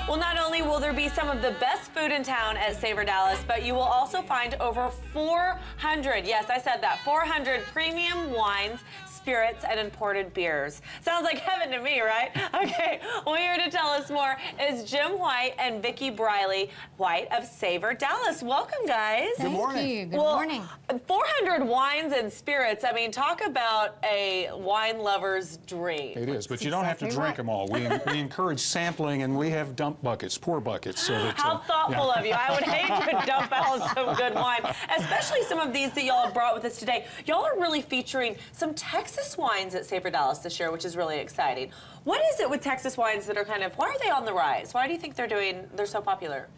Well, not only will there be some of the best food in town at Savor Dallas, but you will also find over 400, yes, I said that, 400 premium wines, spirits, and imported beers. Sounds like heaven to me, right? Okay, well, here to tell us more is Jim White and Vicki Briley White of Savor Dallas. Welcome, guys. Good morning. Thank you. Good morning. 400 wines and spirits. I mean, talk about a wine lover's dream. It is, but you don't have to drink them all. We encourage sampling, and we have dump buckets, pour buckets. So that, How thoughtful of you. I would hate to dump out some good wine, especially some of these that y'all have brought with us today. Y'all are really featuring some Texas wines at Savor Dallas this year, which is really exciting. What is it with Texas wines that are kind of, why are they on the rise? Why do you think they're so popular?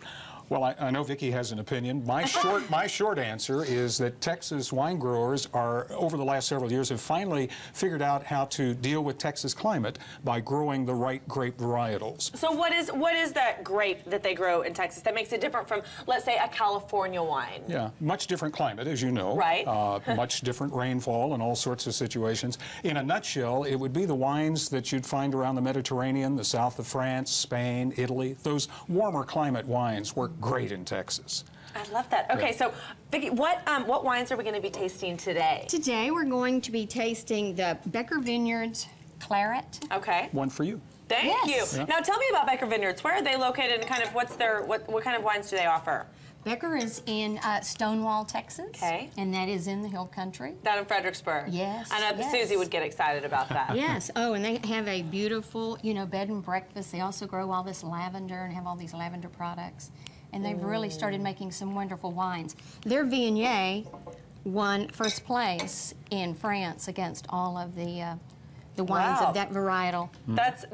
Well, I know Vicki has an opinion. My short answer is that Texas wine growers are, over the last several years, have finally figured out how to deal with Texas climate by growing the right grape varietals. So what is that grape that they grow in Texas that makes it different from, let's say, a California wine? Yeah, much different climate, as you know. Right. Much different rainfall and all sorts of situations. In a nutshell, it would be the wines that you'd find around the Mediterranean, the south of France, Spain, Italy. Those warmer climate wines work great in Texas. I love that. Okay, so Vicki, what wines are we going to be tasting today? Today we're going to be tasting the Becker Vineyards Claret. Okay. One for you. Thank Yes. you. Yeah. Now tell me about Becker Vineyards. Where are they located and kind of what kind of wines do they offer? Becker is in Stonewall, Texas. Okay. And that is in the Hill Country. Down in Fredericksburg. Yes, I know yes. Susie would get excited about that. Yes. Oh, and they have a beautiful, bed and breakfast. They also grow all this lavender and have all these lavender products. And they've really started making some wonderful wines. Their Viognier won first place in France against all of the wines Wow. of that varietal. That's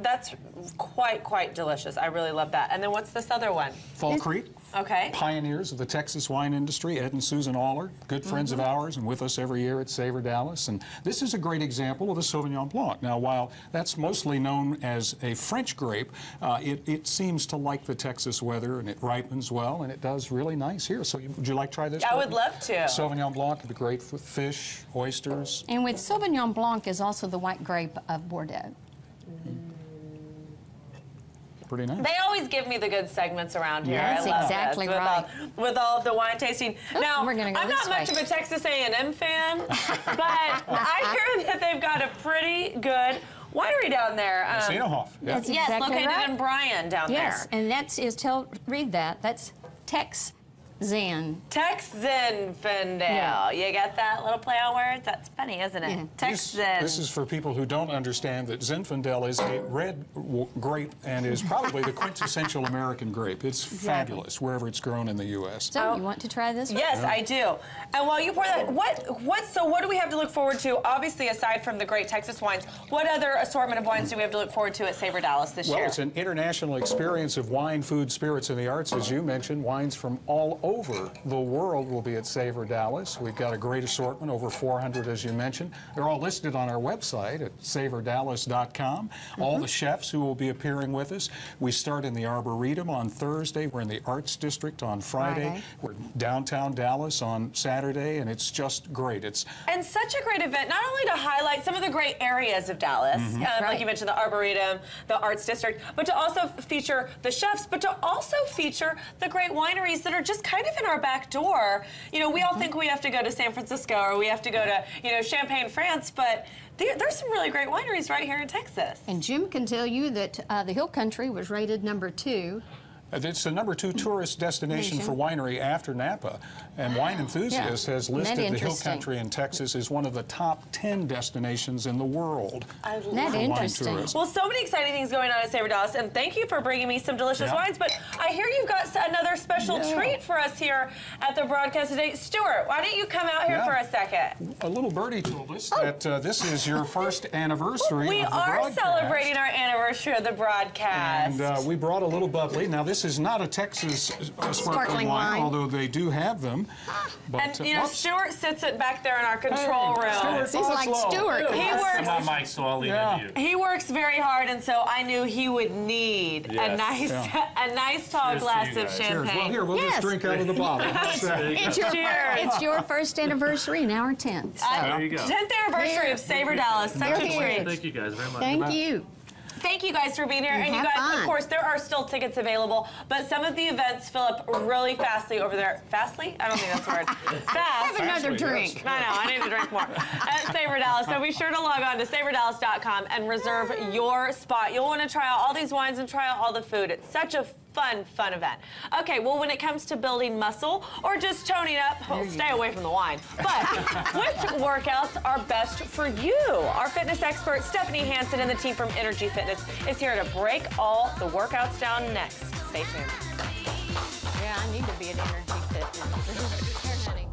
quite delicious. I really love that. And then what's this other one? Fall Creek. Okay. Pioneers of the Texas wine industry, Ed and Susan Aller, good friends of ours and with us every year at Savor Dallas. And this is a great example of a Sauvignon Blanc. Now, while that's mostly known as a French grape, it seems to like the Texas weather, and it ripens well, and it does really nice here. So would you like to try this? I would love to. Sauvignon Blanc would be great with fish, oysters. And with Sauvignon Blanc is also the white grape of Bordeaux. Pretty nice. They always give me the good segments around here. That's I love exactly this, right. With all of the wine tasting. Now, we're gonna go I'm this not much way. of a Texas A&M fan, but I hear that they've got a pretty good winery down there. Sinohoff. Yeah. That's Yes, exactly located right. in Bryan down Yes, there. and read that. That's Tex Zen. Tex Zinfandel. Yeah. You got that little play on words? That's funny, isn't it? Yeah. Tex Zin. This is for people who don't understand that Zinfandel is a red grape and is probably the quintessential American grape. It's fabulous wherever it's grown in the U.S. So you want to try this one? Yes, I do. And while you pour that, what do we have to look forward to? Obviously, aside from the great Texas wines, what other assortment of wines do we have to look forward to at Savor Dallas this year? Well, it's an international experience of wine, food, spirits, and the arts. As you mentioned, wines from all over the world will be at Savor Dallas. We've got a great assortment, over 400, as you mentioned. They're all listed on our website at savordallas.com. All the chefs who will be appearing with us. We start in the Arboretum on Thursday. We're in the Arts District on Friday. We're downtown Dallas on Saturday, and it's just great. And such a great event, not only to highlight some of the great areas of Dallas, like you mentioned, the Arboretum, the Arts District, but to also feature the chefs, but to also feature the great wineries that are just kind of in our back door. You know, we all think we have to go to San Francisco or we have to go to, Champaign, France, but there's some really great wineries right here in Texas. And Jim can tell you that the Hill Country was rated #2. It's the #2 tourist destination for winery after Napa, and Wine Enthusiast has listed the Hill Country in Texas as one of the top 10 destinations in the world. I love That for wine interesting. tourism. Well, so many exciting things going on at Savor Dallas, and thank you for bringing me some delicious wines, but I hear you've got another special treat for us here at the broadcast today. Stuart, why don't you come out here for a second? A little birdie told us that this is your first anniversary We of the are broadcast. celebrating our anniversary of the broadcast. And we brought a little bubbly. Now, this is not a Texas sparkling wine, although they do have them. But, and, Stuart sits it back there in our control room. He's like Stuart. I'm on mic, so I'll leave it to you. He works very hard, and so I knew he would need a nice tall glass of Cheers. champagne. Well, here, we'll just drink out of the bottle. It's your first anniversary, now our 10th. So. There you go. 10th anniversary of Savor Dallas. Such a treat. Thank you guys very much. Thank you. thank you guys for being here. And you have guys, fun. of course, there are still tickets available, but some of the events fill up really fastly over there. Fastly? I don't think that's the word. Fast. Have another drink. I know, I need to drink more at Savor Dallas. So be sure to log on to savordallas.com and reserve your spot. You'll want to try out all these wines and try out all the food. It's such a fun event. Okay, well, when it comes to building muscle or just toning up, stay away from the wine. But which workouts are best for you? Our fitness expert, Stephanie Hansen, and the team from Energy Fitness is here to break all the workouts down next. Stay tuned. Yeah, I need to be at Energy Fitness.